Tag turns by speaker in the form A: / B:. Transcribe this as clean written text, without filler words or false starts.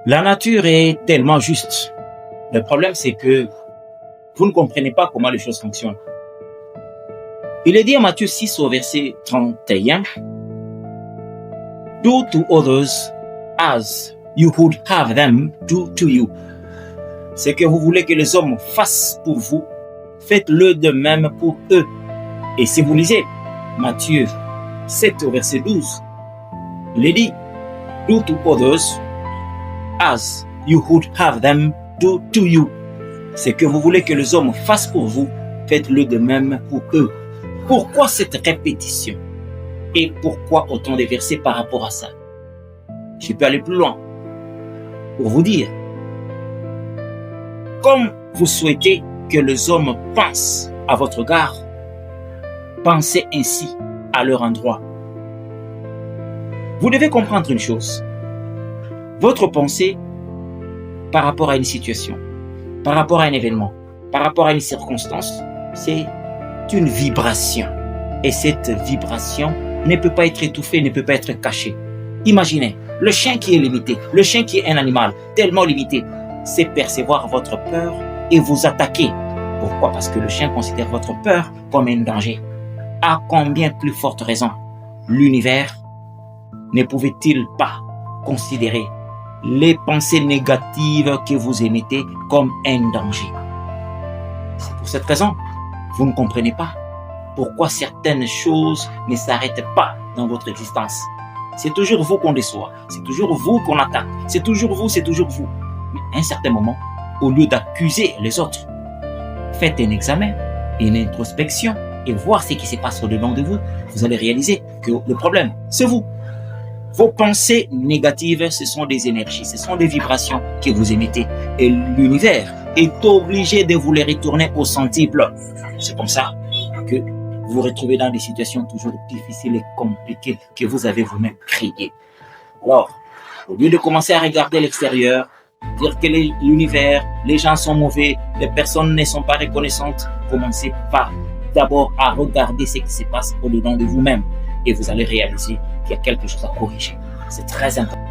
A: La nature est tellement juste. Le problème, c'est que vous ne comprenez pas comment les choses fonctionnent. Il est dit en Matthieu 6 au verset 31, « Do to others as you would have them do to you. » Ce que vous voulez que les hommes fassent pour vous, faites-le de même pour eux. Et si vous lisez Matthieu 7 au verset 12, il est dit, « Do to others as you would have them do to you. » Ce que vous voulez que les hommes fassent pour vous, faites-le de même pour eux. Pourquoi cette répétition? Et pourquoi autant de versets par rapport à ça? Je peux aller plus loin pour vous dire, comme vous souhaitez que les hommes pensent à votre égard, pensez ainsi à leur endroit. Vous devez comprendre une chose. Votre pensée par rapport à une situation, par rapport à un événement, par rapport à une circonstance, c'est une vibration. Et cette vibration ne peut pas être étouffée, ne peut pas être cachée. Imaginez, le chien qui est limité, le chien qui est un animal tellement limité, c'est percevoir votre peur et vous attaquer. Pourquoi? Parce que le chien considère votre peur comme un danger. À combien plus forte raison l'univers ne pouvait-il pas considérer les pensées négatives que vous émettez comme un danger? C'est pour cette raison, vous ne comprenez pas pourquoi certaines choses ne s'arrêtent pas dans votre existence. C'est toujours vous qu'on déçoit, c'est toujours vous qu'on attaque, c'est toujours vous. Mais à un certain moment, au lieu d'accuser les autres, faites un examen, une introspection et voir ce qui se passe au-dedans de vous. Vous allez réaliser que le problème, c'est vous. Vos pensées négatives, ce sont des énergies, ce sont des vibrations que vous émettez. Et l'univers est obligé de vous les retourner au centuple. C'est comme ça que vous vous retrouvez dans des situations toujours difficiles et compliquées que vous avez vous-même créées. Alors, au lieu de commencer à regarder l'extérieur, dire que l'univers, les gens sont mauvais, les personnes ne sont pas reconnaissantes, commencez par d'abord à regarder ce qui se passe au-dedans de vous-même. Et vous allez réaliser qu'il y a quelque chose à corriger. C'est très important.